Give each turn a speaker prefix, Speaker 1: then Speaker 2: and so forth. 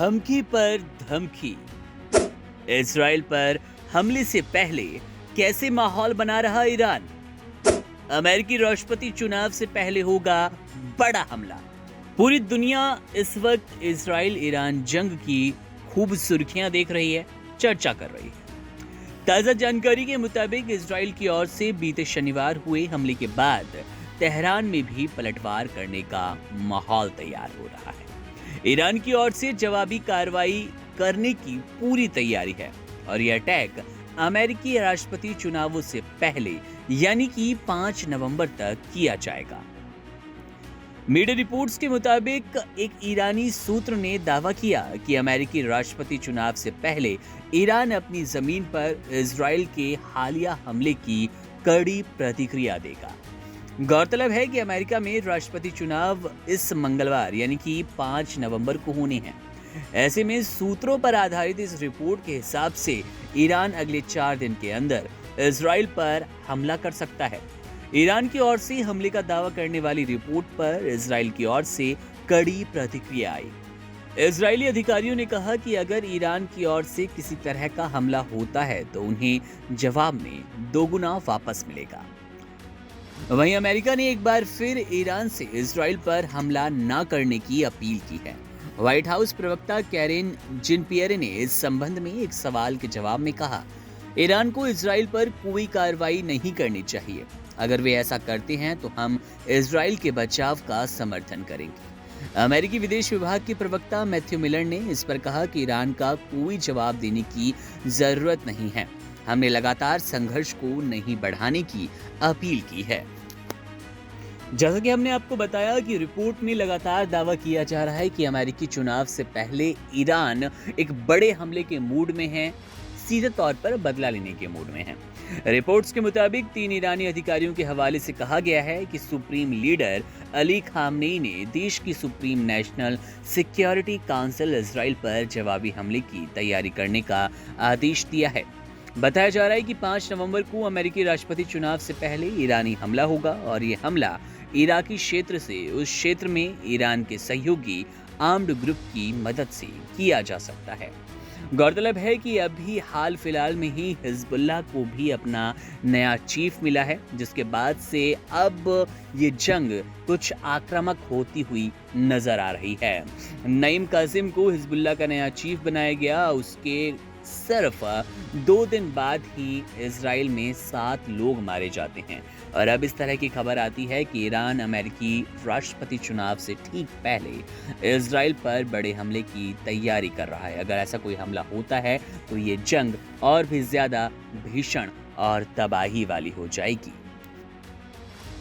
Speaker 1: धमकी पर धमकी। इजराइल पर हमले से पहले कैसे माहौल बना रहा ईरान? अमेरिकी राष्ट्रपति चुनाव से पहले होगा बड़ा हमला। पूरी दुनिया इस वक्त इजराइल ईरान जंग की खूब सुर्खियां देख रही है, चर्चा कर रही है। ताजा जानकारी के मुताबिक इजराइल की ओर से बीते शनिवार हुए हमले के बाद तेहरान में भी पलटवार करने का माहौल तैयार हो रहा है। ईरान की ओर से जवाबी कार्रवाई करने की पूरी तैयारी है और यह अटैक अमेरिकी राष्ट्रपति चुनावों से पहले यानी कि 5 नवंबर तक किया जाएगा। मीडिया रिपोर्ट्स के मुताबिक एक ईरानी सूत्र ने दावा किया कि अमेरिकी राष्ट्रपति चुनाव से पहले ईरान अपनी जमीन पर इजराइल के हालिया हमले की कड़ी प्रतिक्रिया देगा। गौरतलब है कि अमेरिका में राष्ट्रपति चुनाव इस मंगलवार यानी कि 5 नवंबर को होने हैं। ऐसे में सूत्रों पर आधारित इस रिपोर्ट के हिसाब से ईरान अगले 4 दिन के अंदर इजराइल पर हमला कर सकता है। ईरान की ओर से हमले का दावा करने वाली रिपोर्ट पर इजराइल की ओर से कड़ी प्रतिक्रिया आई। इजरायली अधिकारियों ने कहा कि अगर ईरान की ओर से किसी तरह का हमला होता है तो उन्हें जवाब में दोगुना वापस मिलेगा। वहीं अमेरिका ने एक बार फिर ईरान से इजराइल पर हमला न करने की अपील की है। व्हाइट हाउस प्रवक्ता कैरेन जिन-पियरे ने इस संबंध में एक सवाल के जवाब में कहा, ईरान को इजराइल पर कोई कार्रवाई नहीं करनी चाहिए। अगर वे ऐसा करते हैं तो हम इजराइल के बचाव का समर्थन करेंगे। अमेरिकी विदेश विभाग के प्रवक्ता मैथ्यू मिलर ने इस पर कहा कि ईरान का कोई जवाब देने की जरूरत नहीं है। हमने लगातार संघर्ष को नहीं बढ़ाने की अपील की है। जैसा कि हमने आपको बताया कि रिपोर्ट में लगातार दावा किया जा रहा है कि अमेरिकी चुनाव से पहले ईरान एक बड़े हमले के मूड में है, सीधे तौर पर बदला लेने के मूड में है। रिपोर्ट्स के मुताबिक 3 ईरानी अधिकारियों के हवाले से कहा गया है कि सुप्रीम लीडर अली खामनेई ने देश की supreme national security council Israel पर जवाबी हमले की तैयारी करने का आदेश दिया है। बताया जा रहा है कि 5 नवंबर को अमेरिकी राष्ट्रपति चुनाव से पहले ईरानी हमला होगा और ये हमला इराकी क्षेत्र से उस क्षेत्र में ईरान के सहयोगी आर्म्ड ग्रुप की मदद से किया जा सकता है। गौरतलब है कि अभी हाल फिलहाल में ही हिजबुल्लाह को भी अपना नया चीफ मिला है, जिसके बाद से अब ये जंग कुछ आक्रामक होती हुई नजर आ रही है। नईम कासिम को हिजबुल्लाह का नया चीफ बनाया गया। उसके सिर्फ 2 दिन बाद ही इजराइल में 7 लोग मारे जाते हैं और अब इस तरह की खबर आती है कि ईरान अमेरिकी राष्ट्रपति चुनाव से ठीक पहले इजराइल पर बड़े हमले की तैयारी कर रहा है। अगर ऐसा कोई हमला होता है तो ये जंग और भी ज्यादा भीषण और तबाही वाली हो जाएगी।